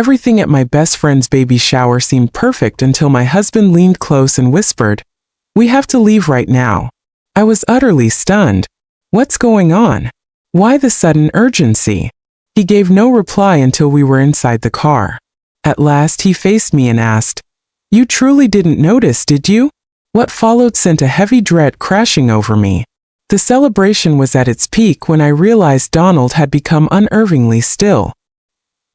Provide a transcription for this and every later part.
Everything at my best friend's baby shower seemed perfect until my husband leaned close and whispered, "We have to leave right now." I was utterly stunned. What's going on? Why the sudden urgency? He gave no reply until we were inside the car. At last he faced me and asked, "You truly didn't notice, did you?" What followed sent a heavy dread crashing over me. The celebration was at its peak when I realized Donald had become unnervingly still.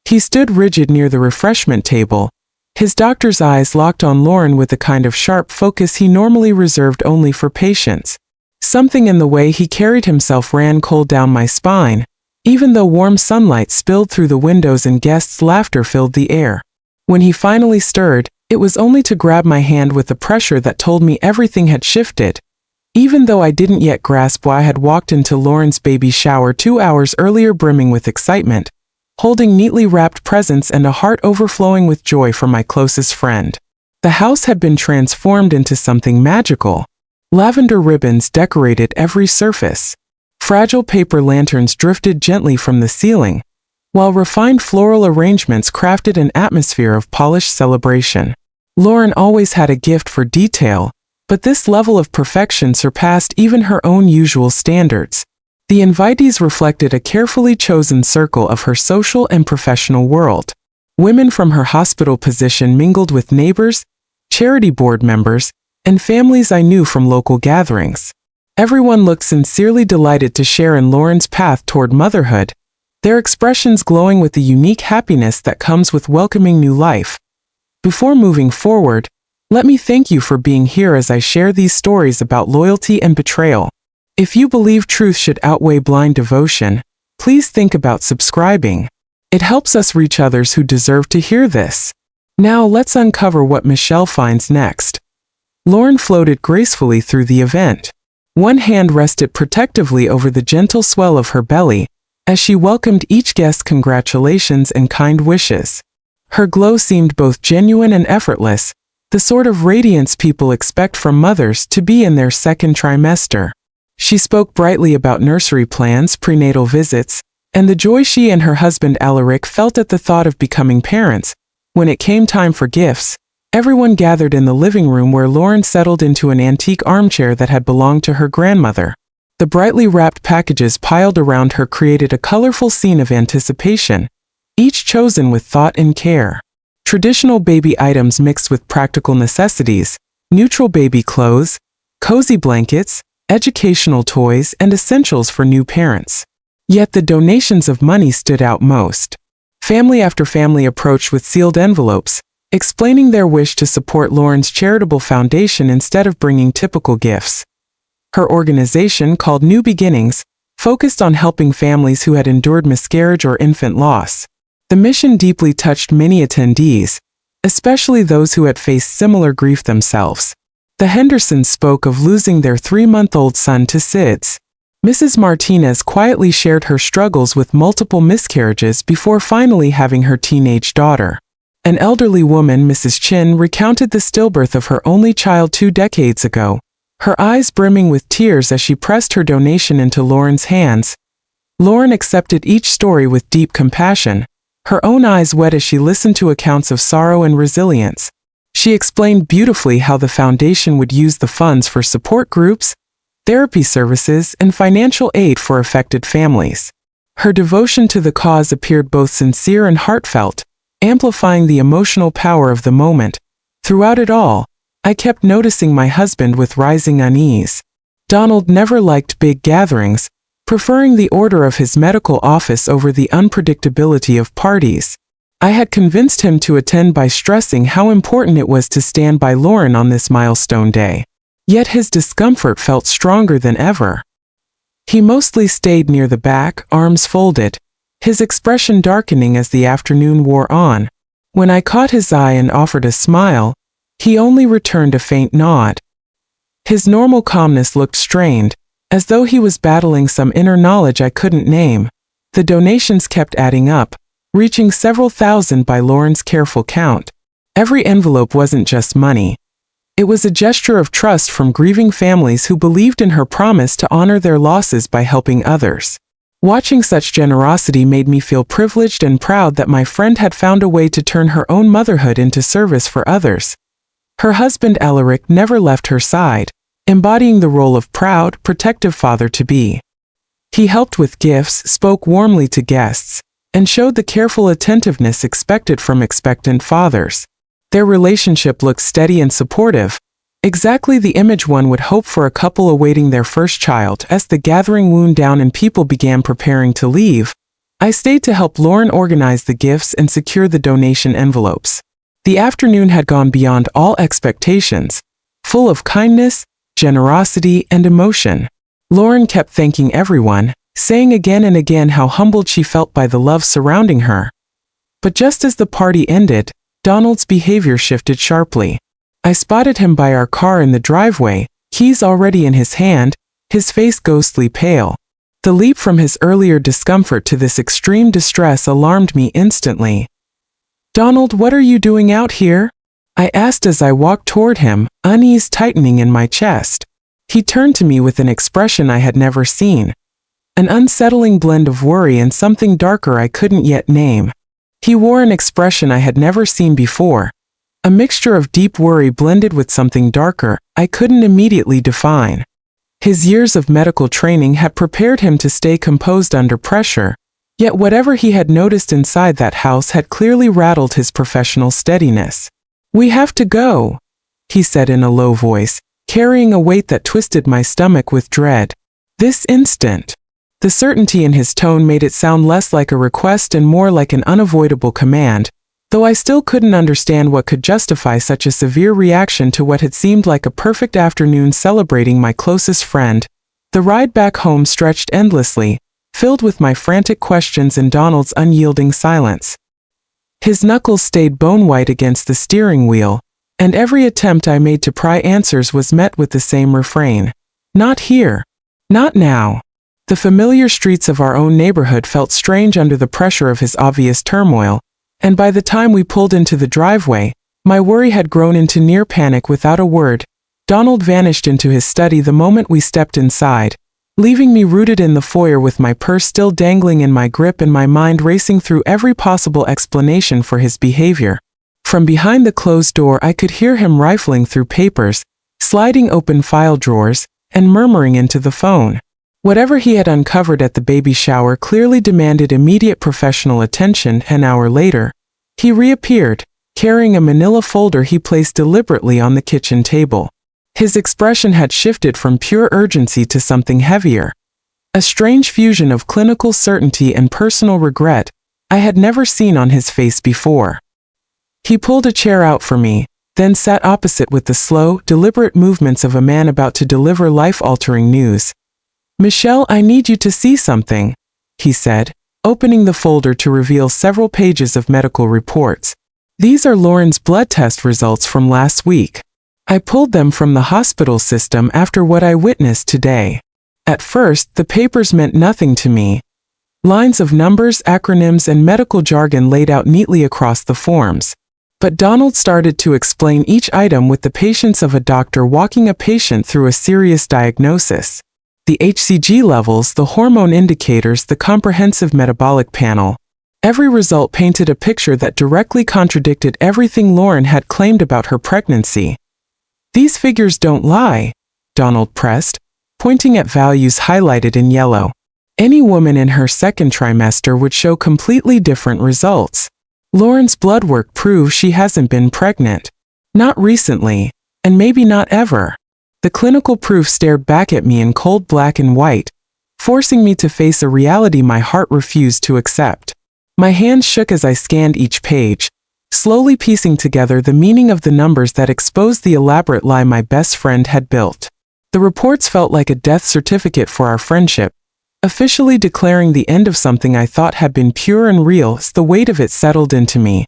He stood rigid near the refreshment table, his doctor's eyes locked on Lauren with the kind of sharp focus he normally reserved only for patients. Something in the way he carried himself ran cold down my spine, even though warm sunlight spilled through the windows and guests' laughter filled the air. When he finally stirred, it was only to grab my hand with a pressure that told me everything had shifted, even though I didn't yet grasp why I had walked into Lauren's baby shower 2 hours earlier brimming with excitement, holding neatly wrapped presents and a heart overflowing with joy for my closest friend. The house had been transformed into something magical. Lavender ribbons decorated every surface. Fragile paper lanterns drifted gently from the ceiling, while refined floral arrangements crafted an atmosphere of polished celebration. Lauren always had a gift for detail, but this level of perfection surpassed even her own usual standards. The invitees reflected a carefully chosen circle of her social and professional world. Women from her hospital position mingled with neighbors, charity board members, and families I knew from local gatherings. Everyone looked sincerely delighted to share in Lauren's path toward motherhood, their expressions glowing with the unique happiness that comes with welcoming new life. Before moving forward, let me thank you for being here as I share these stories about loyalty and betrayal. If you believe truth should outweigh blind devotion, please think about subscribing. It helps us reach others who deserve to hear this. Now let's uncover what Michelle finds next. Lauren floated gracefully through the event. One hand rested protectively over the gentle swell of her belly, as she welcomed each guest congratulations and kind wishes. Her glow seemed both genuine and effortless, the sort of radiance people expect from mothers to be in their second trimester. She spoke brightly about nursery plans, prenatal visits, and the joy she and her husband Alaric felt at the thought of becoming parents. When it came time for gifts, everyone gathered in the living room where Lauren settled into an antique armchair that had belonged to her grandmother. The brightly wrapped packages piled around her created a colorful scene of anticipation, each chosen with thought and care. Traditional baby items mixed with practical necessities, neutral baby clothes, cozy blankets, educational toys, and essentials for new parents. Yet the donations of money stood out most. Family after family approached with sealed envelopes, explaining their wish to support Lauren's charitable foundation instead of bringing typical gifts. Her organization, called New Beginnings, focused on helping families who had endured miscarriage or infant loss. The mission deeply touched many attendees, especially those who had faced similar grief themselves. The Hendersons spoke of losing their 3-month-old son to SIDS. Mrs. Martinez quietly shared her struggles with multiple miscarriages before finally having her teenage daughter. An elderly woman, Mrs. Chin, recounted the stillbirth of her only child 2 decades ago, her eyes brimming with tears as she pressed her donation into Lauren's hands. Lauren accepted each story with deep compassion, her own eyes wet as she listened to accounts of sorrow and resilience. She explained beautifully how the foundation would use the funds for support groups, therapy services, and financial aid for affected families. Her devotion to the cause appeared both sincere and heartfelt, amplifying the emotional power of the moment. Throughout it all, I kept noticing my husband with rising unease. Donald never liked big gatherings, preferring the order of his medical office over the unpredictability of parties. I had convinced him to attend by stressing how important it was to stand by Lauren on this milestone day. Yet his discomfort felt stronger than ever. He mostly stayed near the back, arms folded, his expression darkening as the afternoon wore on. When I caught his eye and offered a smile, he only returned a faint nod. His normal calmness looked strained, as though he was battling some inner knowledge I couldn't name. The donations kept adding up, reaching several thousand by Lauren's careful count. Every envelope wasn't just money. It was a gesture of trust from grieving families who believed in her promise to honor their losses by helping others. Watching such generosity made me feel privileged and proud that my friend had found a way to turn her own motherhood into service for others. Her husband Alaric never left her side, embodying the role of proud, protective father-to-be. He helped with gifts, spoke warmly to guests, and showed the careful attentiveness expected from expectant fathers. Their relationship looked steady and supportive, exactly the image one would hope for a couple awaiting their first child. As the gathering wound down and people began preparing to leave, I stayed to help Lauren organize the gifts and secure the donation envelopes. The afternoon had gone beyond all expectations, full of kindness, generosity, and emotion. Lauren kept thanking everyone, saying again and again how humbled she felt by the love surrounding her. But just as the party ended, Donald's behavior shifted sharply. I spotted him by our car in the driveway, keys already in his hand, his face ghostly pale. The leap from his earlier discomfort to this extreme distress alarmed me instantly. "Donald, what are you doing out here?" I asked as I walked toward him, unease tightening in my chest. He turned to me with an expression I had never seen. An unsettling blend of worry and something darker I couldn't yet name. He wore an expression I had never seen before. A mixture of deep worry blended with something darker I couldn't immediately define. His years of medical training had prepared him to stay composed under pressure, yet whatever he had noticed inside that house had clearly rattled his professional steadiness. "We have to go," he said in a low voice, carrying a weight that twisted my stomach with dread. "This instant." The certainty in his tone made it sound less like a request and more like an unavoidable command, though I still couldn't understand what could justify such a severe reaction to what had seemed like a perfect afternoon celebrating my closest friend. The ride back home stretched endlessly, filled with my frantic questions and Donald's unyielding silence. His knuckles stayed bone-white against the steering wheel, and every attempt I made to pry answers was met with the same refrain. "Not here. Not now." The familiar streets of our own neighborhood felt strange under the pressure of his obvious turmoil, and by the time we pulled into the driveway, my worry had grown into near panic. Without a word, Donald vanished into his study the moment we stepped inside, leaving me rooted in the foyer with my purse still dangling in my grip and my mind racing through every possible explanation for his behavior. From behind the closed door I could hear him rifling through papers, sliding open file drawers, and murmuring into the phone. Whatever he had uncovered at the baby shower clearly demanded immediate professional attention. An hour later, he reappeared, carrying a manila folder he placed deliberately on the kitchen table. His expression had shifted from pure urgency to something heavier. A strange fusion of clinical certainty and personal regret I had never seen on his face before. He pulled a chair out for me, then sat opposite with the slow, deliberate movements of a man about to deliver life-altering news. "Michelle, I need you to see something," he said, opening the folder to reveal several pages of medical reports. "These are Lauren's blood test results from last week. I pulled them from the hospital system after what I witnessed today." At first, the papers meant nothing to me. Lines of numbers, acronyms, and medical jargon laid out neatly across the forms. But Donald started to explain each item with the patience of a doctor walking a patient through a serious diagnosis. The HCG levels, the hormone indicators, the comprehensive metabolic panel. Every result painted a picture that directly contradicted everything Lauren had claimed about her pregnancy. "These figures don't lie," Donald pressed, pointing at values highlighted in yellow. "Any woman in her second trimester would show completely different results. Lauren's blood work proves she hasn't been pregnant. Not recently, and maybe not ever." The clinical proof stared back at me in cold black and white, forcing me to face a reality my heart refused to accept. My hands shook as I scanned each page, slowly piecing together the meaning of the numbers that exposed the elaborate lie my best friend had built. The reports felt like a death certificate for our friendship, officially declaring the end of something I thought had been pure and real. As the weight of it settled into me,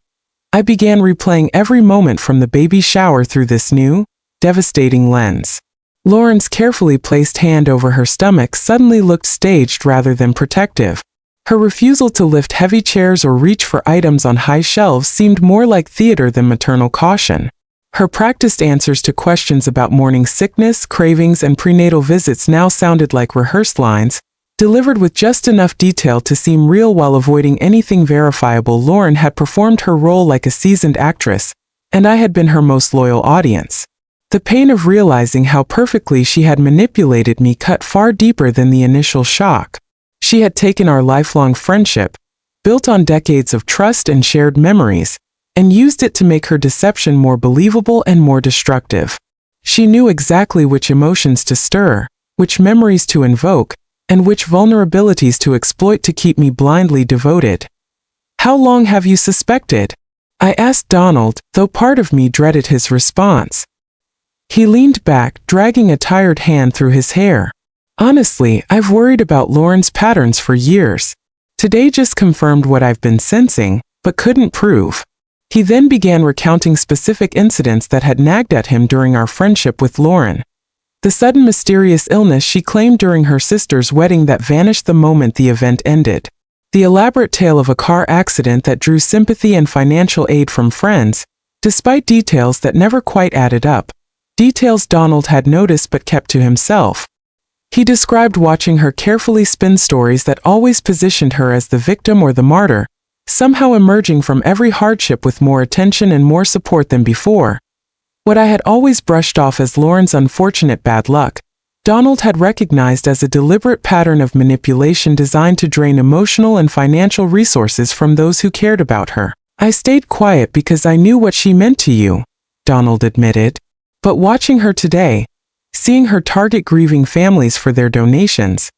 I began replaying every moment from the baby shower through this new, devastating lens. Lauren's carefully placed hand over her stomach suddenly looked staged rather than protective. Her refusal to lift heavy chairs or reach for items on high shelves seemed more like theater than maternal caution. Her practiced answers to questions about morning sickness, cravings, and prenatal visits now sounded like rehearsed lines, Delivered with just enough detail to seem real while avoiding anything verifiable, Lauren had performed her role like a seasoned actress, and I had been her most loyal audience. The pain of realizing how perfectly she had manipulated me cut far deeper than the initial shock. She had taken our lifelong friendship, built on decades of trust and shared memories, and used it to make her deception more believable and more destructive. She knew exactly which emotions to stir, which memories to invoke, and which vulnerabilities to exploit to keep me blindly devoted. "How long have you suspected?" I asked Donald, though part of me dreaded his response. He leaned back, dragging a tired hand through his hair. "Honestly, I've worried about Lauren's patterns for years. Today just confirmed what I've been sensing, but couldn't prove." He then began recounting specific incidents that had nagged at him during our friendship with Lauren. The sudden mysterious illness she claimed during her sister's wedding that vanished the moment the event ended. The elaborate tale of a car accident that drew sympathy and financial aid from friends, despite details that never quite added up. Details Donald had noticed but kept to himself. He described watching her carefully spin stories that always positioned her as the victim or the martyr, somehow emerging from every hardship with more attention and more support than before. What I had always brushed off as Lauren's unfortunate bad luck, Donald had recognized as a deliberate pattern of manipulation designed to drain emotional and financial resources from those who cared about her. "I stayed quiet because I knew what she meant to you," Donald admitted. "But watching her today, seeing her target grieving families for their donations,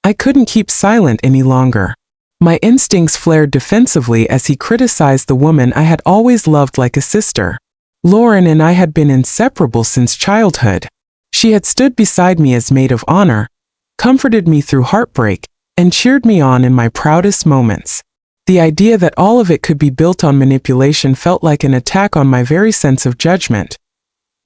I couldn't keep silent any longer." My instincts flared defensively as he criticized the woman I had always loved like a sister. Lauren and I had been inseparable since childhood. She had stood beside me as maid of honor, comforted me through heartbreak, and cheered me on in my proudest moments. The idea that all of it could be built on manipulation felt like an attack on my very sense of judgment.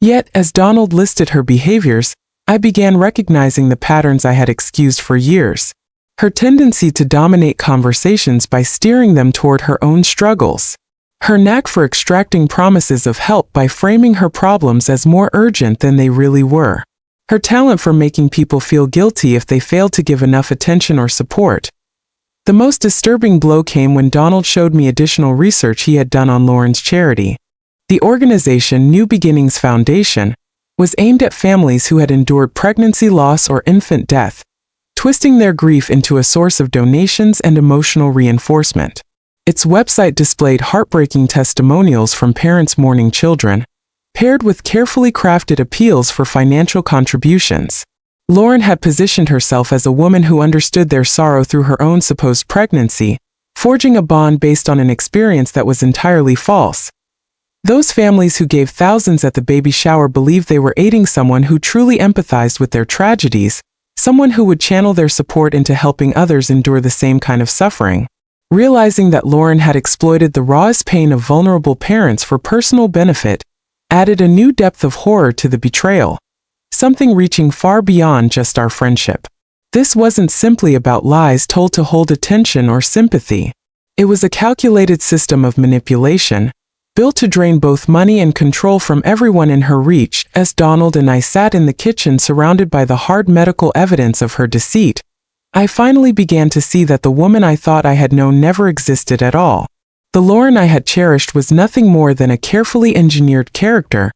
Yet, as Donald listed her behaviors, I began recognizing the patterns I had excused for years. Her tendency to dominate conversations by steering them toward her own struggles. Her knack for extracting promises of help by framing her problems as more urgent than they really were. Her talent for making people feel guilty if they failed to give enough attention or support. The most disturbing blow came when Donald showed me additional research he had done on Lauren's charity. The organization New Beginnings Foundation was aimed at families who had endured pregnancy loss or infant death, twisting their grief into a source of donations and emotional reinforcement. Its website displayed heartbreaking testimonials from parents mourning children, paired with carefully crafted appeals for financial contributions. Lauren had positioned herself as a woman who understood their sorrow through her own supposed pregnancy, forging a bond based on an experience that was entirely false. Those families who gave thousands at the baby shower believed they were aiding someone who truly empathized with their tragedies, someone who would channel their support into helping others endure the same kind of suffering. Realizing that Lauren had exploited the rawest pain of vulnerable parents for personal benefit added a new depth of horror to the betrayal, something reaching far beyond just our friendship. This wasn't simply about lies told to hold attention or sympathy. It was a calculated system of manipulation, built to drain both money and control from everyone in her reach. As Donald and I sat in the kitchen surrounded by the hard medical evidence of her deceit, I finally began to see that the woman I thought I had known never existed at all. The Lauren I had cherished was nothing more than a carefully engineered character,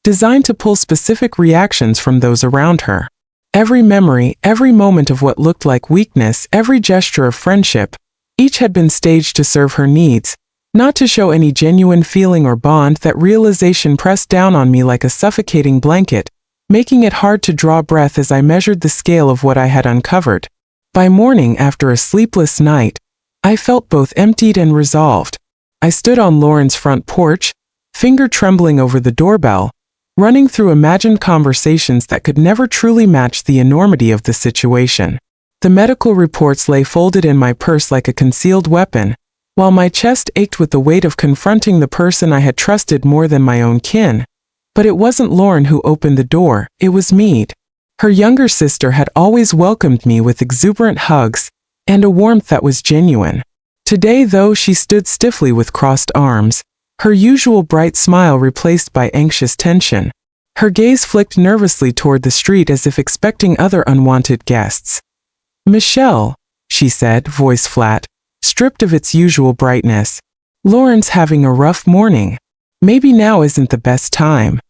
designed to pull specific reactions from those around her. Every memory, every moment of what looked like weakness, every gesture of friendship, each had been staged to serve her needs, not to show any genuine feeling or bond. That realization pressed down on me like a suffocating blanket, making it hard to draw breath as I measured the scale of what I had uncovered. By morning, after a sleepless night, I felt both emptied and resolved. I stood on Lauren's front porch, finger trembling over the doorbell, running through imagined conversations that could never truly match the enormity of the situation. The medical reports lay folded in my purse like a concealed weapon, while my chest ached with the weight of confronting the person I had trusted more than my own kin. But it wasn't Lauren who opened the door, it was Mead. Her younger sister had always welcomed me with exuberant hugs and a warmth that was genuine. Today, though, she stood stiffly with crossed arms, her usual bright smile replaced by anxious tension. Her gaze flicked nervously toward the street as if expecting other unwanted guests. Michelle, she said, voice flat, stripped of its usual brightness. Lauren's having a rough morning. Maybe now isn't the best time.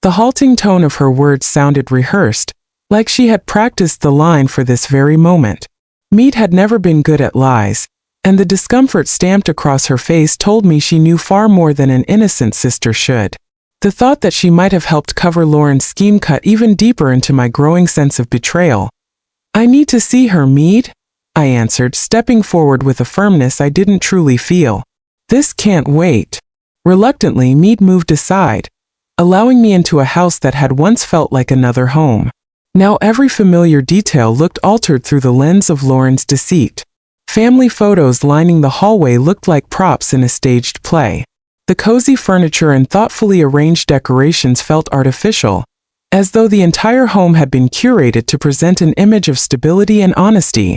The halting tone of her words sounded rehearsed, like she had practiced the line for this very moment. Mead had never been good at lies, and the discomfort stamped across her face told me she knew far more than an innocent sister should. The thought that she might have helped cover Lauren's scheme cut even deeper into my growing sense of betrayal. I need to see her, Mead, I answered, stepping forward with a firmness I didn't truly feel. This can't wait. Reluctantly, Mead moved aside, allowing me into a house that had once felt like another home. Now every familiar detail looked altered through the lens of Lauren's deceit. Family photos lining the hallway looked like props in a staged play. The cozy furniture and thoughtfully arranged decorations felt artificial, as though the entire home had been curated to present an image of stability and honesty.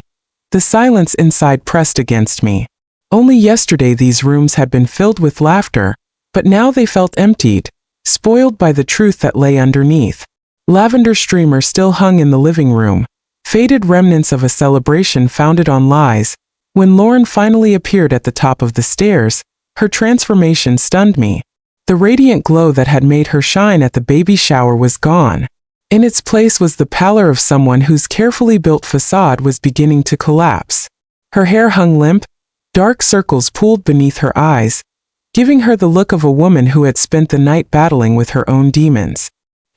The silence inside pressed against me. Only yesterday these rooms had been filled with laughter, but now they felt emptied, spoiled by the truth that lay underneath. Lavender streamers still hung in the living room, faded remnants of a celebration founded on lies. When Lauren finally appeared at the top of the stairs, her transformation stunned me. The radiant glow that had made her shine at the baby shower was gone. In its place was the pallor of someone whose carefully built facade was beginning to collapse. Her hair hung limp, dark circles pooled beneath her eyes, giving her the look of a woman who had spent the night battling with her own demons.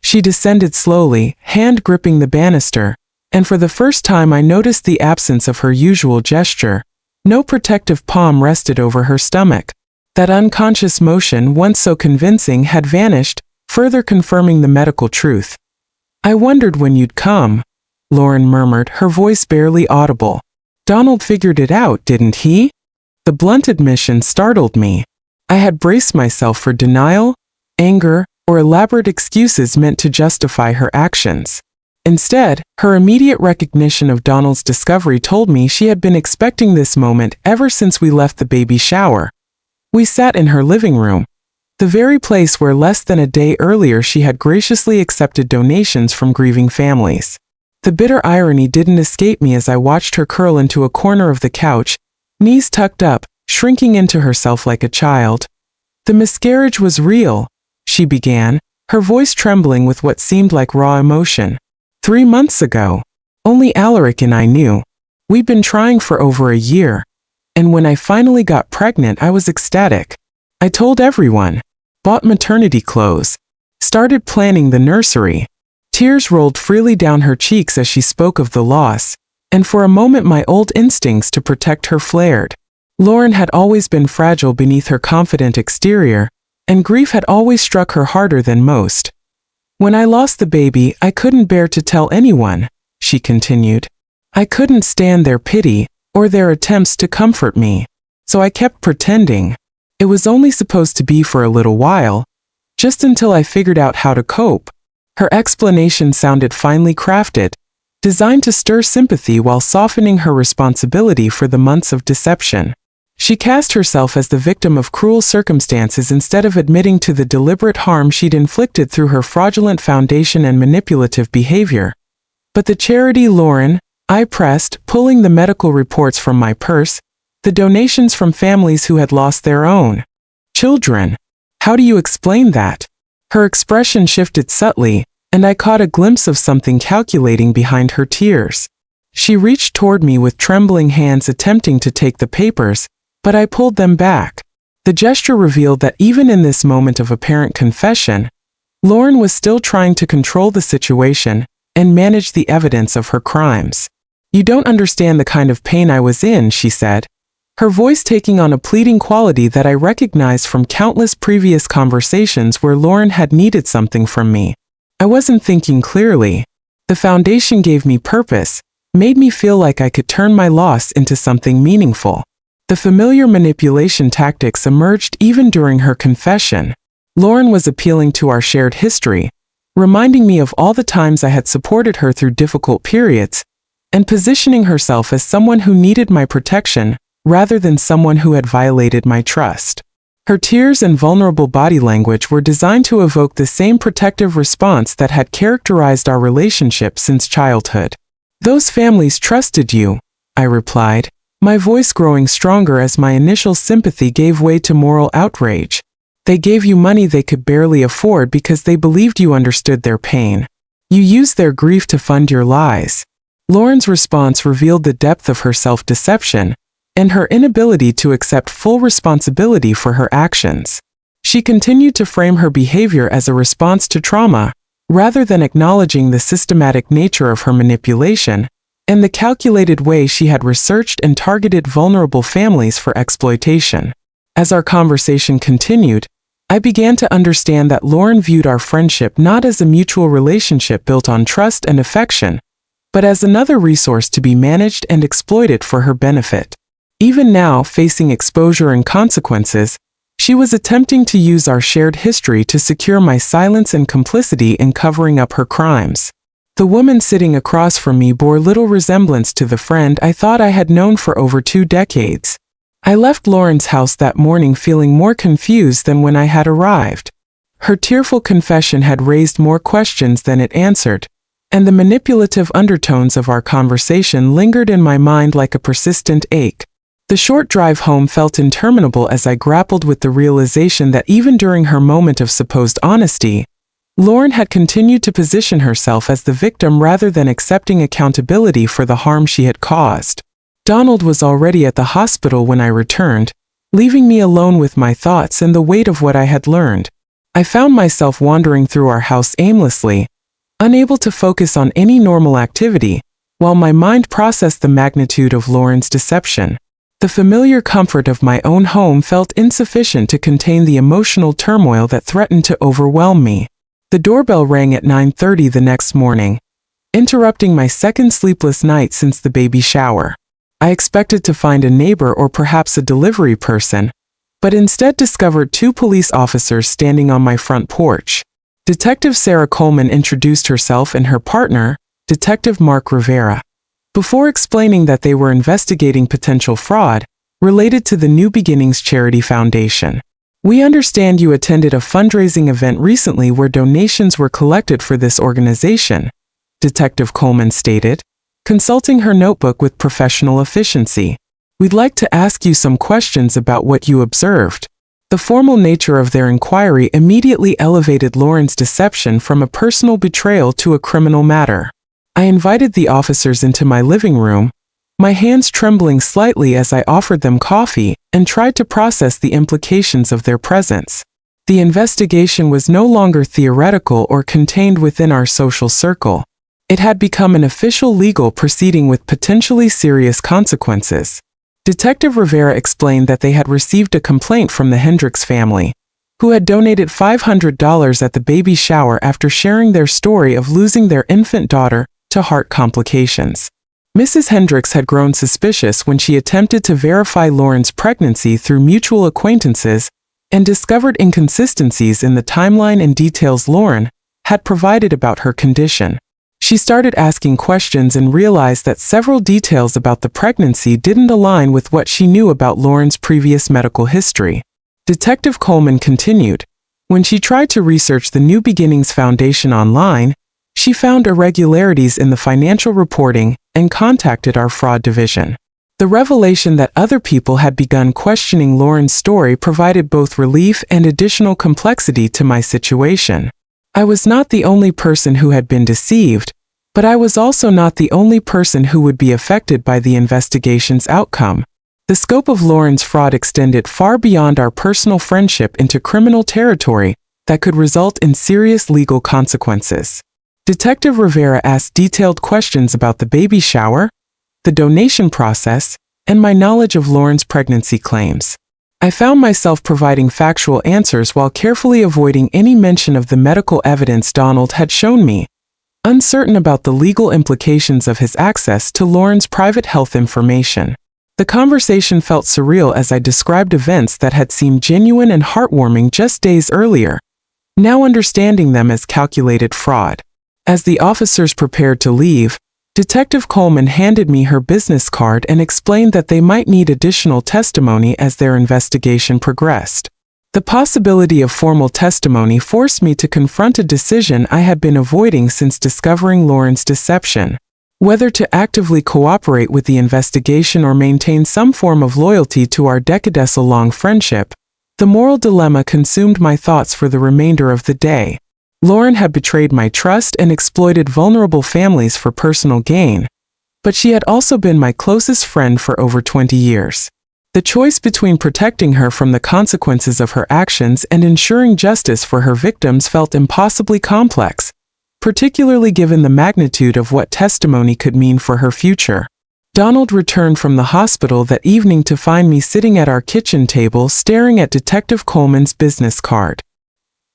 She descended slowly, hand gripping the banister, and for the first time I noticed the absence of her usual gesture. No protective palm rested over her stomach. That unconscious motion, once so convincing, had vanished, further confirming the medical truth. I wondered when you'd come, Lauren murmured, her voice barely audible. Donald figured it out, didn't he? The blunt admission startled me. I had braced myself for denial, anger, or elaborate excuses meant to justify her actions. Instead, her immediate recognition of Donald's discovery told me she had been expecting this moment ever since we left the baby shower. We sat in her living room, the very place where less than a day earlier she had graciously accepted donations from grieving families. The bitter irony didn't escape me as I watched her curl into a corner of the couch, knees tucked up, shrinking into herself like a child. The miscarriage was real, she began, her voice trembling with what seemed like raw emotion. 3 months ago. Only Alaric and I knew. We'd been trying for over a year. And when I finally got pregnant, I was ecstatic. I told everyone. Bought maternity clothes. Started planning the nursery. Tears rolled freely down her cheeks as she spoke of the loss, and for a moment my old instincts to protect her flared. Lauren had always been fragile beneath her confident exterior, and grief had always struck her harder than most. When I lost the baby, I couldn't bear to tell anyone, she continued. I couldn't stand their pity, or their attempts to comfort me. So I kept pretending. It was only supposed to be for a little while, just until I figured out how to cope. Her explanation sounded finely crafted, designed to stir sympathy while softening her responsibility for the months of deception. She cast herself as the victim of cruel circumstances instead of admitting to the deliberate harm she'd inflicted through her fraudulent foundation and manipulative behavior. But the charity, Lauren, I pressed, pulling the medical reports from my purse, the donations from families who had lost their own children. How do you explain that? Her expression shifted subtly, and I caught a glimpse of something calculating behind her tears. She reached toward me with trembling hands attempting to take the papers, but I pulled them back. The gesture revealed that even in this moment of apparent confession, Lauren was still trying to control the situation and manage the evidence of her crimes. You don't understand the kind of pain I was in, she said, her voice taking on a pleading quality that I recognized from countless previous conversations where Lauren had needed something from me. I wasn't thinking clearly. The foundation gave me purpose, made me feel like I could turn my loss into something meaningful. The familiar manipulation tactics emerged even during her confession. Lauren was appealing to our shared history, reminding me of all the times I had supported her through difficult periods, and positioning herself as someone who needed my protection rather than someone who had violated my trust. Her tears and vulnerable body language were designed to evoke the same protective response that had characterized our relationship since childhood. Those families trusted you, I replied, my voice growing stronger as my initial sympathy gave way to moral outrage. They gave you money they could barely afford because they believed you understood their pain. You used their grief to fund your lies. Lauren's response revealed the depth of her self-deception and her inability to accept full responsibility for her actions. She continued to frame her behavior as a response to trauma, rather than acknowledging the systematic nature of her manipulation and the calculated way she had researched and targeted vulnerable families for exploitation. As our conversation continued, I began to understand that Lauren viewed our friendship not as a mutual relationship built on trust and affection, but as another resource to be managed and exploited for her benefit. Even now, facing exposure and consequences, she was attempting to use our shared history to secure my silence and complicity in covering up her crimes. The woman sitting across from me bore little resemblance to the friend I thought I had known for over 2 decades. I left Lauren's house that morning feeling more confused than when I had arrived. Her tearful confession had raised more questions than it answered, and the manipulative undertones of our conversation lingered in my mind like a persistent ache. The short drive home felt interminable as I grappled with the realization that even during her moment of supposed honesty, Lauren had continued to position herself as the victim rather than accepting accountability for the harm she had caused. Donald was already at the hospital when I returned, leaving me alone with my thoughts and the weight of what I had learned. I found myself wandering through our house aimlessly, unable to focus on any normal activity, while my mind processed the magnitude of Lauren's deception. The familiar comfort of my own home felt insufficient to contain the emotional turmoil that threatened to overwhelm me. The doorbell rang at 9:30 the next morning, interrupting my second sleepless night since the baby shower. I expected to find a neighbor or perhaps a delivery person, but instead discovered 2 police officers standing on my front porch. Detective Sarah Coleman introduced herself and her partner, Detective Mark Rivera. Before explaining that they were investigating potential fraud related to the New Beginnings Charity Foundation. We understand you attended a fundraising event recently where donations were collected for this organization, Detective Coleman stated, consulting her notebook with professional efficiency. We'd like to ask you some questions about what you observed. The formal nature of their inquiry immediately elevated Lauren's deception from a personal betrayal to a criminal matter. I invited the officers into my living room, my hands trembling slightly as I offered them coffee and tried to process the implications of their presence. The investigation was no longer theoretical or contained within our social circle. It had become an official legal proceeding with potentially serious consequences. Detective Rivera explained that they had received a complaint from the Hendricks family, who had donated $500 at the baby shower after sharing their story of losing their infant daughter to heart complications. Mrs. Hendricks had grown suspicious when she attempted to verify Lauren's pregnancy through mutual acquaintances and discovered inconsistencies in the timeline and details Lauren had provided about her condition. She started asking questions and realized that several details about the pregnancy didn't align with what she knew about Lauren's previous medical history. Detective Coleman continued, when she tried to research the New Beginnings Foundation online, she found irregularities in the financial reporting and contacted our fraud division. The revelation that other people had begun questioning Lauren's story provided both relief and additional complexity to my situation. I was not the only person who had been deceived, but I was also not the only person who would be affected by the investigation's outcome. The scope of Lauren's fraud extended far beyond our personal friendship into criminal territory that could result in serious legal consequences. Detective Rivera asked detailed questions about the baby shower, the donation process, and my knowledge of Lauren's pregnancy claims. I found myself providing factual answers while carefully avoiding any mention of the medical evidence Donald had shown me, uncertain about the legal implications of his access to Lauren's private health information. The conversation felt surreal as I described events that had seemed genuine and heartwarming just days earlier, now understanding them as calculated fraud. As the officers prepared to leave, Detective Coleman handed me her business card and explained that they might need additional testimony as their investigation progressed. The possibility of formal testimony forced me to confront a decision I had been avoiding since discovering Lauren's deception. Whether to actively cooperate with the investigation or maintain some form of loyalty to our decadecile-long friendship, the moral dilemma consumed my thoughts for the remainder of the day. Lauren had betrayed my trust and exploited vulnerable families for personal gain, but she had also been my closest friend for over 20 years. The choice between protecting her from the consequences of her actions and ensuring justice for her victims felt impossibly complex, particularly given the magnitude of what testimony could mean for her future. Donald returned from the hospital that evening to find me sitting at our kitchen table staring at Detective Coleman's business card.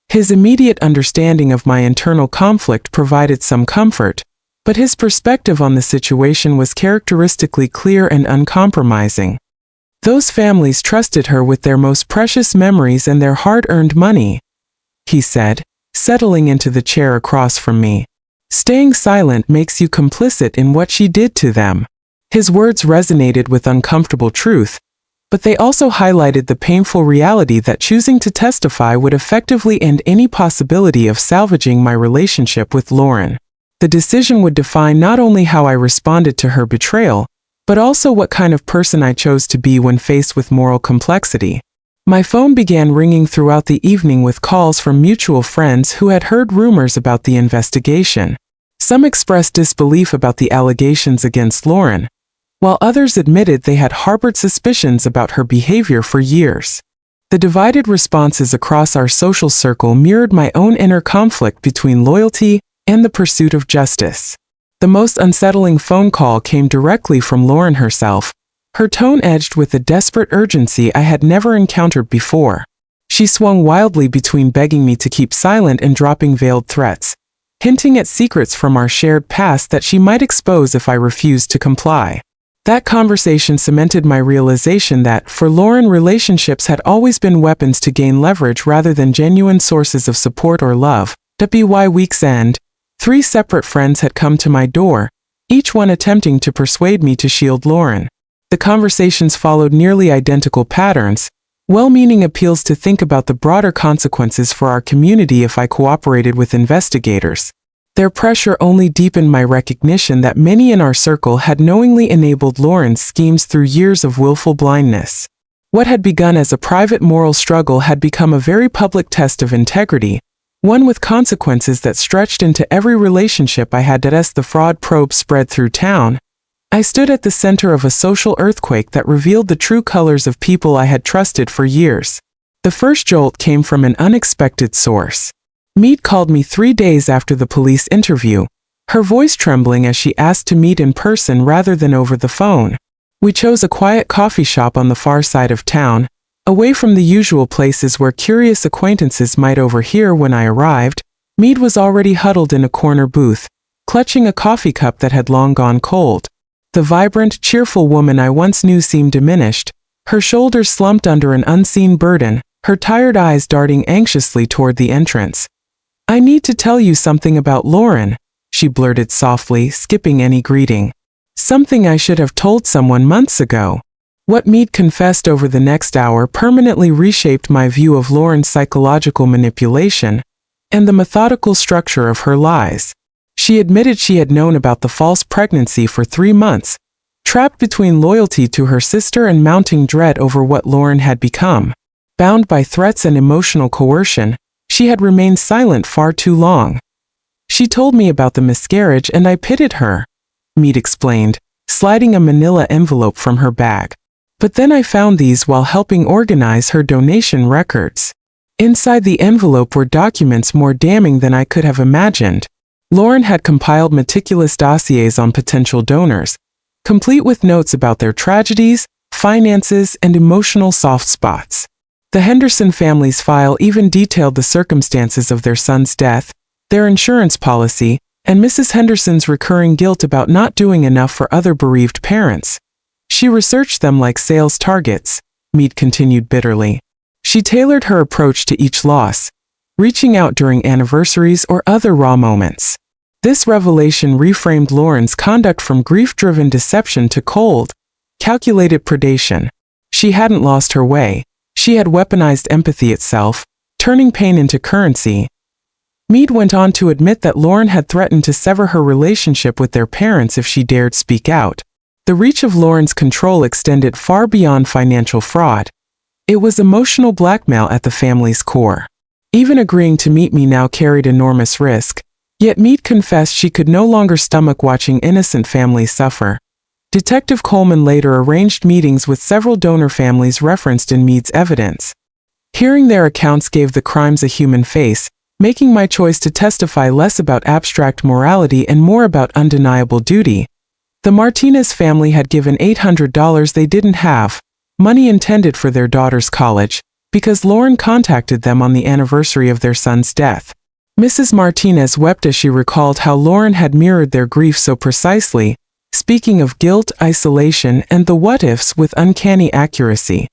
His immediate understanding of my internal conflict provided some comfort, but his perspective on the situation was characteristically clear and uncompromising. Those families trusted her with their most precious memories and their hard-earned money, he said, settling into the chair across from me. Staying silent makes you complicit in what she did to them. His words resonated with uncomfortable truth, but they also highlighted the painful reality that choosing to testify would effectively end any possibility of salvaging my relationship with Lauren. The decision would define not only how I responded to her betrayal, but also what kind of person I chose to be when faced with moral complexity. My phone began ringing throughout the evening with calls from mutual friends who had heard rumors about the investigation. Some expressed disbelief about the allegations against Lauren, while others admitted they had harbored suspicions about her behavior for years. The divided responses across our social circle mirrored my own inner conflict between loyalty and the pursuit of justice. The most unsettling phone call came directly from Lauren herself, her tone edged with a desperate urgency I had never encountered before. She swung wildly between begging me to keep silent and dropping veiled threats, hinting at secrets from our shared past that she might expose if I refused to comply. That conversation cemented my realization that, for Lauren, relationships had always been weapons to gain leverage rather than genuine sources of support or love. By week's end, 3 separate friends had come to my door, each one attempting to persuade me to shield Lauren. The conversations followed nearly identical patterns, well-meaning appeals to think about the broader consequences for our community if I cooperated with investigators. Their pressure only deepened my recognition that many in our circle had knowingly enabled Lauren's schemes through years of willful blindness. What had begun as a private moral struggle had become a very public test of integrity, one with consequences that stretched into every relationship I had. As the fraud probe spread through town, I stood at the center of a social earthquake that revealed the true colors of people I had trusted for years. The first jolt came from an unexpected source. Meade called me 3 days after the police interview, her voice trembling as she asked to meet in person rather than over the phone. We chose a quiet coffee shop on the far side of town, away from the usual places where curious acquaintances might overhear. When I arrived, Meade was already huddled in a corner booth, clutching a coffee cup that had long gone cold. The vibrant, cheerful woman I once knew seemed diminished, her shoulders slumped under an unseen burden, her tired eyes darting anxiously toward the entrance. "I need to tell you something about Lauren," she blurted softly, skipping any greeting. "Something I should have told someone months ago." What Meade confessed over the next hour permanently reshaped my view of Lauren's psychological manipulation and the methodical structure of her lies. She admitted she had known about the false pregnancy for 3 months, trapped between loyalty to her sister and mounting dread over what Lauren had become. Bound by threats and emotional coercion, she had remained silent far too long. "She told me about the miscarriage and I pitied her," Meade explained, sliding a manila envelope from her bag. "But then I found these while helping organize her donation records. Inside the envelope were documents more damning than I could have imagined. Lauren had compiled meticulous dossiers on potential donors, complete with notes about their tragedies, finances, and emotional soft spots. The Henderson family's file even detailed the circumstances of their son's death, their insurance policy, and Mrs. Henderson's recurring guilt about not doing enough for other bereaved parents. She researched them like sales targets," Meade continued bitterly. "She tailored her approach to each loss, reaching out during anniversaries or other raw moments. This revelation reframed Lauren's conduct from grief-driven deception to cold, calculated predation. She hadn't lost her way. She had weaponized empathy itself, turning pain into currency. Meade went on to admit that Lauren had threatened to sever her relationship with their parents if she dared speak out. The reach of Lauren's control extended far beyond financial fraud. It was emotional blackmail at the family's core. Even agreeing to meet me now carried enormous risk. Yet Meade confessed she could no longer stomach watching innocent families suffer. Detective Coleman later arranged meetings with several donor families referenced in Meade's evidence. Hearing their accounts gave the crimes a human face, making my choice to testify less about abstract morality and more about undeniable duty. The Martinez family had given $800 they didn't have, money intended for their daughter's college, because Lauren contacted them on the anniversary of their son's death. Mrs. Martinez wept as she recalled how Lauren had mirrored their grief so precisely, speaking of guilt, isolation, and the what-ifs with uncanny accuracy.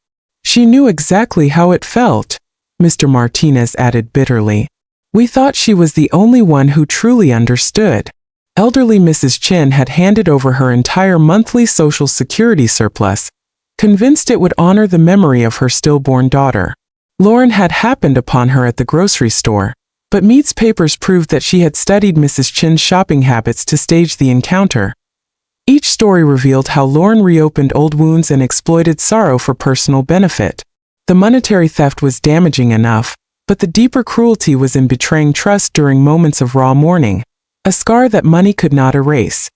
She knew exactly how it felt, Mr. Martinez added bitterly. We thought she was the only one who truly understood. Elderly Mrs. Chin had handed over her entire monthly Social Security surplus, convinced it would honor the memory of her stillborn daughter. Lauren had happened upon her at the grocery store, but Meade's papers proved that she had studied Mrs. Chin's shopping habits to stage the encounter. Each story revealed how Lauren reopened old wounds and exploited sorrow for personal benefit. The monetary theft was damaging enough, but the deeper cruelty was in betraying trust during moments of raw mourning, a scar that money could not erase.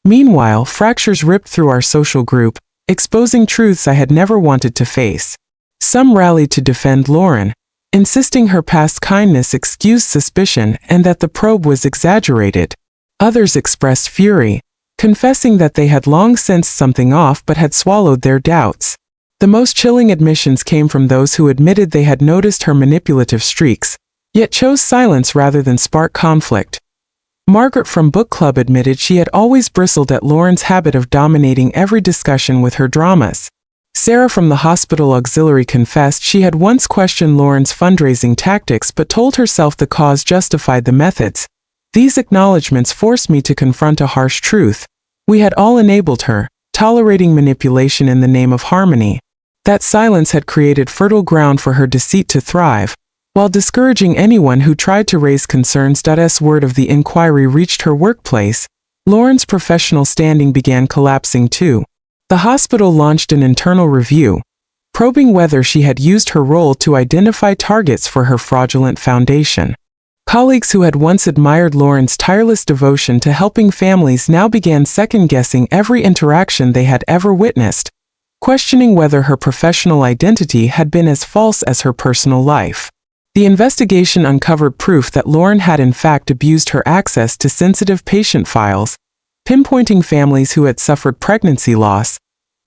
Meanwhile, fractures ripped through our social group, exposing truths I had never wanted to face. Some rallied to defend Lauren, insisting her past kindness excused suspicion and that the probe was exaggerated. Others expressed fury, confessing that they had long sensed something off but had swallowed their doubts. The most chilling admissions came from those who admitted they had noticed her manipulative streaks, yet chose silence rather than spark conflict. Margaret from book club admitted she had always bristled at Lauren's habit of dominating every discussion with her dramas. Sarah from the hospital auxiliary confessed she had once questioned Lauren's fundraising tactics but told herself the cause justified the methods. These acknowledgments forced me to confront a harsh truth. We had all enabled her, tolerating manipulation in the name of harmony. That silence had created fertile ground for her deceit to thrive, while discouraging anyone who tried to raise concerns. As word of the inquiry reached her workplace, Lauren's professional standing began collapsing too. The hospital launched an internal review, probing whether she had used her role to identify targets for her fraudulent foundation. Colleagues who had once admired Lauren's tireless devotion to helping families now began second-guessing every interaction they had ever witnessed, questioning whether her professional identity had been as false as her personal life. The investigation uncovered proof that Lauren had in fact abused her access to sensitive patient files, pinpointing families who had suffered pregnancy loss,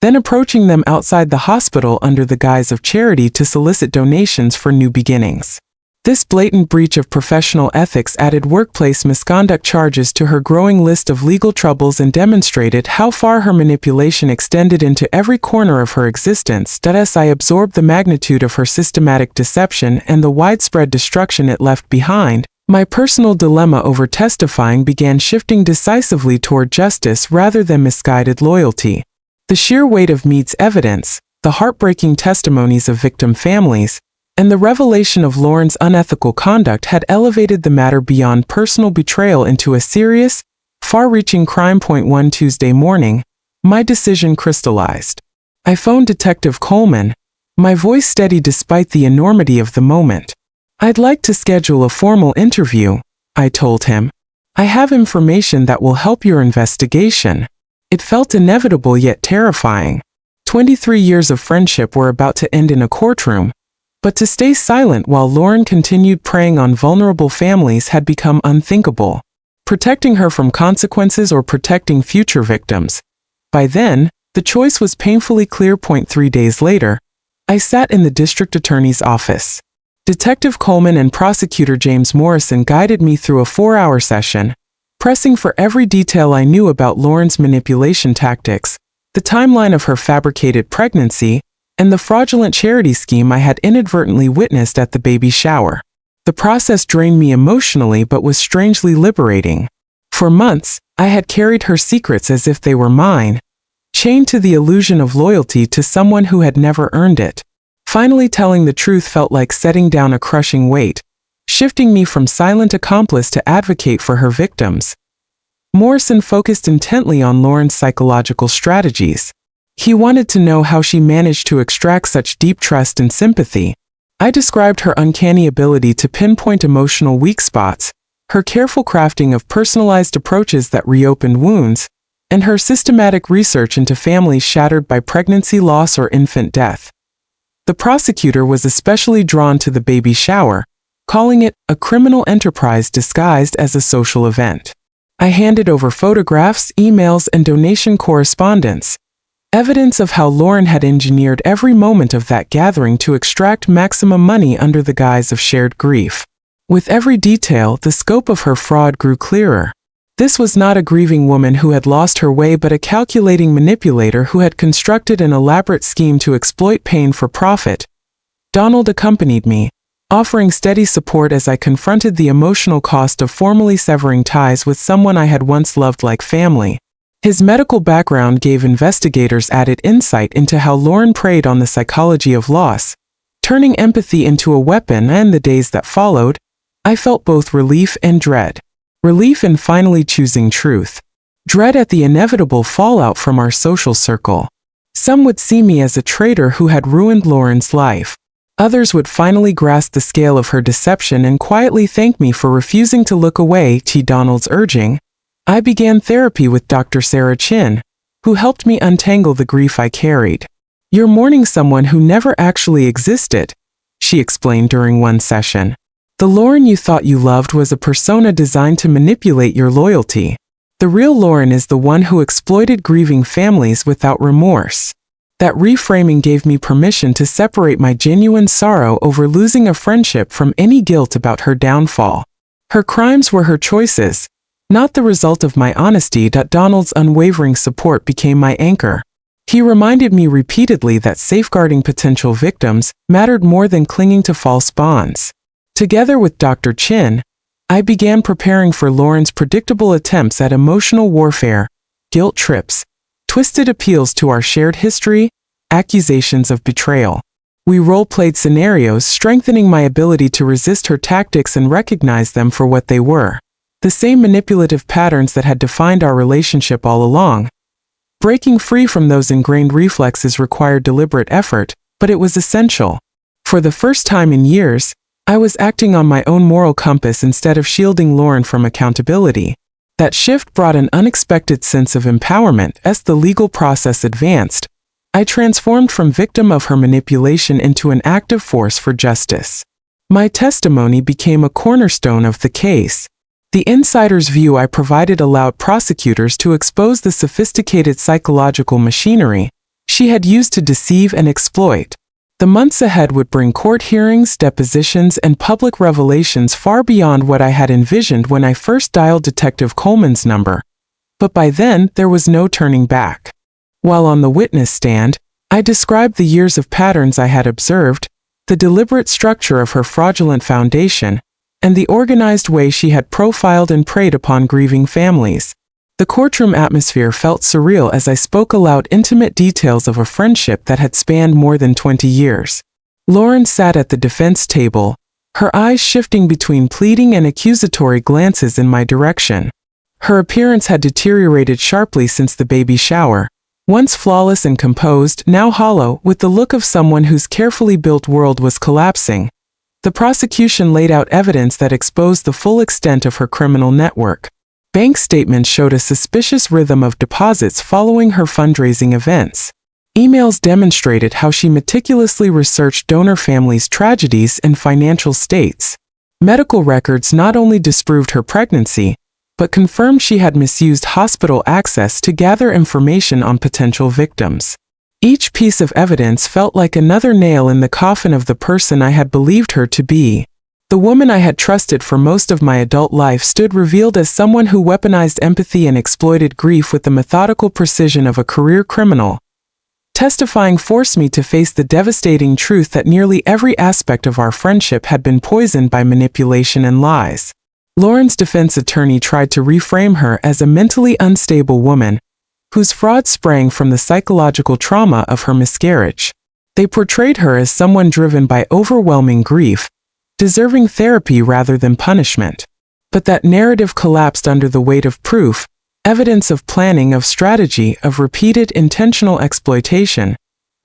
then approaching them outside the hospital under the guise of charity to solicit donations for new beginnings. This blatant breach of professional ethics added workplace misconduct charges to her growing list of legal troubles and demonstrated how far her manipulation extended into every corner of her existence. As I absorbed the magnitude of her systematic deception and the widespread destruction it left behind, my personal dilemma over testifying began shifting decisively toward justice rather than misguided loyalty. The sheer weight of Meade's evidence, the heartbreaking testimonies of victim families, and the revelation of Lauren's unethical conduct had elevated the matter beyond personal betrayal into a serious, far-reaching crime. One Tuesday morning, my decision crystallized. I phoned Detective Coleman, my voice steady despite the enormity of the moment. I'd like to schedule a formal interview, I told him. I have information that will help your investigation. It felt inevitable yet terrifying. 23 years of friendship were about to end in a courtroom. But to stay silent while Lauren continued preying on vulnerable families had become unthinkable. Protecting her from consequences or protecting future victims. By then, the choice was painfully clear. 3 days later, I sat in the district attorney's office. Detective Coleman and prosecutor James Morrison guided me through a 4-hour session, pressing for every detail I knew about Lauren's manipulation tactics, the timeline of her fabricated pregnancy, and the fraudulent charity scheme I had inadvertently witnessed at the baby shower. The process drained me emotionally but was strangely liberating. For months, I had carried her secrets as if they were mine, chained to the illusion of loyalty to someone who had never earned it. Finally telling the truth felt like setting down a crushing weight, shifting me from silent accomplice to advocate for her victims. Morrison focused intently on Lauren's psychological strategies. He wanted to know how she managed to extract such deep trust and sympathy. I described her uncanny ability to pinpoint emotional weak spots, her careful crafting of personalized approaches that reopened wounds, and her systematic research into families shattered by pregnancy loss or infant death. The prosecutor was especially drawn to the baby shower, calling it a criminal enterprise disguised as a social event. I handed over photographs, emails, and donation correspondence, evidence of how Lauren had engineered every moment of that gathering to extract maximum money under the guise of shared grief. With every detail, the scope of her fraud grew clearer. This was not a grieving woman who had lost her way, but a calculating manipulator who had constructed an elaborate scheme to exploit pain for profit. Donald accompanied me, offering steady support as I confronted the emotional cost of formally severing ties with someone I had once loved like family. His medical background gave investigators added insight into how Lauren preyed on the psychology of loss, turning empathy into a weapon. And the days that followed, I felt both relief and dread. Relief in finally choosing truth. Dread at the inevitable fallout from our social circle. Some would see me as a traitor who had ruined Lauren's life. Others would finally grasp the scale of her deception and quietly thank me for refusing to look away. To Donald's urging, I began therapy with Dr. Sarah Chin, who helped me untangle the grief I carried. "You're mourning someone who never actually existed," she explained during one session. "The Lauren you thought you loved was a persona designed to manipulate your loyalty. The real Lauren is the one who exploited grieving families without remorse." That reframing gave me permission to separate my genuine sorrow over losing a friendship from any guilt about her downfall. Her crimes were her choices, not the result of my honesty. Donald's unwavering support became my anchor. He reminded me repeatedly that safeguarding potential victims mattered more than clinging to false bonds. Together with Dr. Chin, I began preparing for Lauren's predictable attempts at emotional warfare, guilt trips, twisted appeals to our shared history, accusations of betrayal. We role-played scenarios, strengthening my ability to resist her tactics and recognize them for what they were. The same manipulative patterns that had defined our relationship all along. Breaking free from those ingrained reflexes required deliberate effort, but it was essential. For the first time in years, I was acting on my own moral compass instead of shielding Lauren from accountability. That shift brought an unexpected sense of empowerment. As the legal process advanced, I transformed from victim of her manipulation into an active force for justice. My testimony became a cornerstone of the case. The insider's view I provided allowed prosecutors to expose the sophisticated psychological machinery she had used to deceive and exploit. The months ahead would bring court hearings, depositions, and public revelations far beyond what I had envisioned when I first dialed Detective Coleman's number. But by then, there was no turning back. While on the witness stand, I described the years of patterns I had observed, the deliberate structure of her fraudulent foundation, and the organized way she had profiled and preyed upon grieving families. The courtroom atmosphere felt surreal as I spoke aloud intimate details of a friendship that had spanned more than 20 years. Lauren sat at the defense table, her eyes shifting between pleading and accusatory glances in my direction. Her appearance had deteriorated sharply since the baby shower. Once flawless and composed, now hollow, with the look of someone whose carefully built world was collapsing. The prosecution laid out evidence that exposed the full extent of her criminal network. Bank statements showed a suspicious rhythm of deposits following her fundraising events. Emails demonstrated how she meticulously researched donor families' tragedies and financial states. Medical records not only disproved her pregnancy, but confirmed she had misused hospital access to gather information on potential victims. Each piece of evidence felt like another nail in the coffin of the person I had believed her to be. The woman I had trusted for most of my adult life stood revealed as someone who weaponized empathy and exploited grief with the methodical precision of a career criminal. Testifying forced me to face the devastating truth that nearly every aspect of our friendship had been poisoned by manipulation and lies. Lauren's defense attorney tried to reframe her as a mentally unstable woman, whose fraud sprang from the psychological trauma of her miscarriage. They portrayed her as someone driven by overwhelming grief, deserving therapy rather than punishment. But that narrative collapsed under the weight of proof, evidence of planning, of strategy, of repeated intentional exploitation.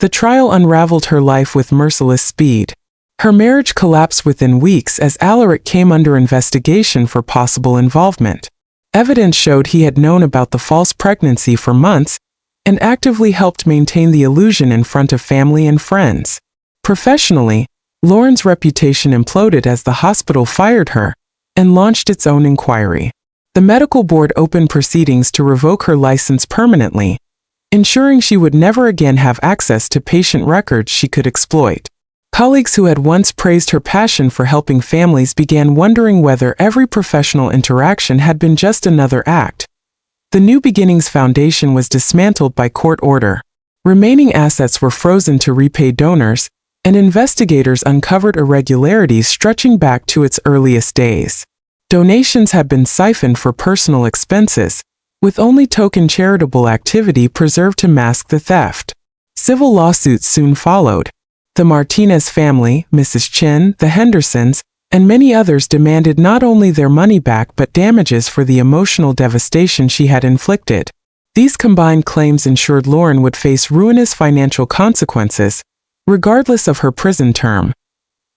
The trial unraveled her life with merciless speed. Her marriage collapsed within weeks as Alaric came under investigation for possible involvement. Evidence showed he had known about the false pregnancy for months and actively helped maintain the illusion in front of family and friends. Professionally, Lauren's reputation imploded as the hospital fired her and launched its own inquiry. The medical board opened proceedings to revoke her license permanently, ensuring she would never again have access to patient records she could exploit. Colleagues who had once praised her passion for helping families began wondering whether every professional interaction had been just another act. The New Beginnings Foundation was dismantled by court order. Remaining assets were frozen to repay donors, and investigators uncovered irregularities stretching back to its earliest days. Donations had been siphoned for personal expenses, with only token charitable activity preserved to mask the theft. Civil lawsuits soon followed. The Martinez family, Mrs. Chen, the Hendersons, and many others demanded not only their money back but damages for the emotional devastation she had inflicted. These combined claims ensured Lauren would face ruinous financial consequences, regardless of her prison term.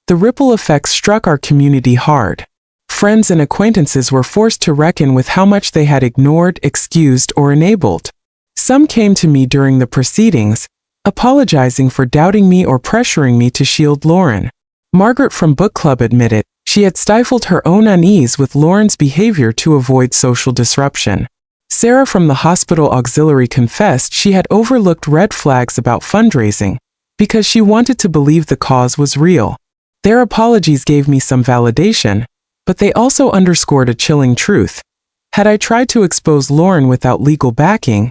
The ripple effects struck our community hard. Friends and acquaintances were forced to reckon with how much they had ignored, excused, or enabled. Some came to me during the proceedings, apologizing for doubting me or pressuring me to shield Lauren. Margaret from book club admitted she had stifled her own unease with Lauren's behavior to avoid social disruption. Sarah from the hospital auxiliary confessed she had overlooked red flags about fundraising because she wanted to believe the cause was real. Their apologies gave me some validation, but they also underscored a chilling truth. Had I tried to expose Lauren without legal backing,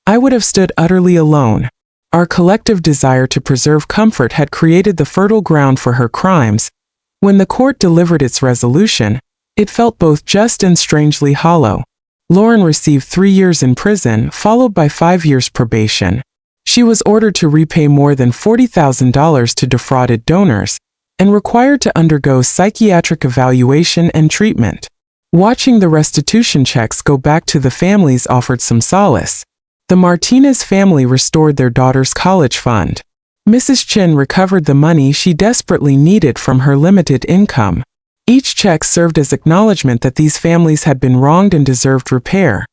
I would have stood utterly alone. Our collective desire to preserve comfort had created the fertile ground for her crimes. When the court delivered its resolution, it felt both just and strangely hollow. Lauren received 3 years in prison, followed by 5 years probation. She was ordered to repay more than $40,000 to defrauded donors, and required to undergo psychiatric evaluation and treatment. Watching the restitution checks go back to the families offered some solace. The Martinez family restored their daughter's college fund. Mrs. Chen recovered the money she desperately needed from her limited income. Each check served as acknowledgement that these families had been wronged and deserved repair.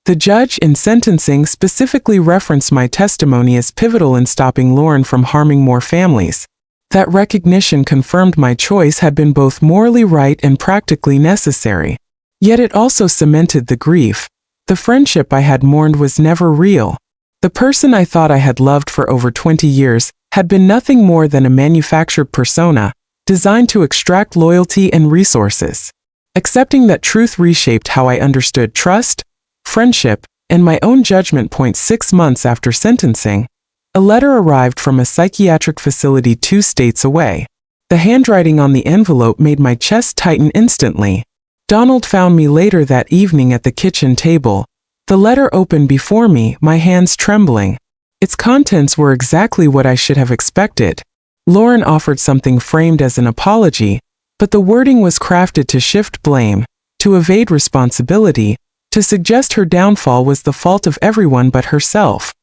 The judge in sentencing specifically referenced my testimony as pivotal in stopping Lauren from harming more families. That recognition confirmed my choice had been both morally right and practically necessary. Yet it also cemented the grief. The friendship I had mourned was never real. The person I thought I had loved for over 20 years had been nothing more than a manufactured persona, designed to extract loyalty and resources. Accepting that truth reshaped how I understood trust, friendship, and my own judgment. 6 months after sentencing, a letter arrived from a psychiatric facility 2 states away. The handwriting on the envelope made my chest tighten instantly. Donald found me later that evening at the kitchen table. The letter opened before me, my hands trembling. Its contents were exactly what I should have expected. Lauren offered something framed as an apology, but the wording was crafted to shift blame, to evade responsibility, to suggest her downfall was the fault of everyone but herself.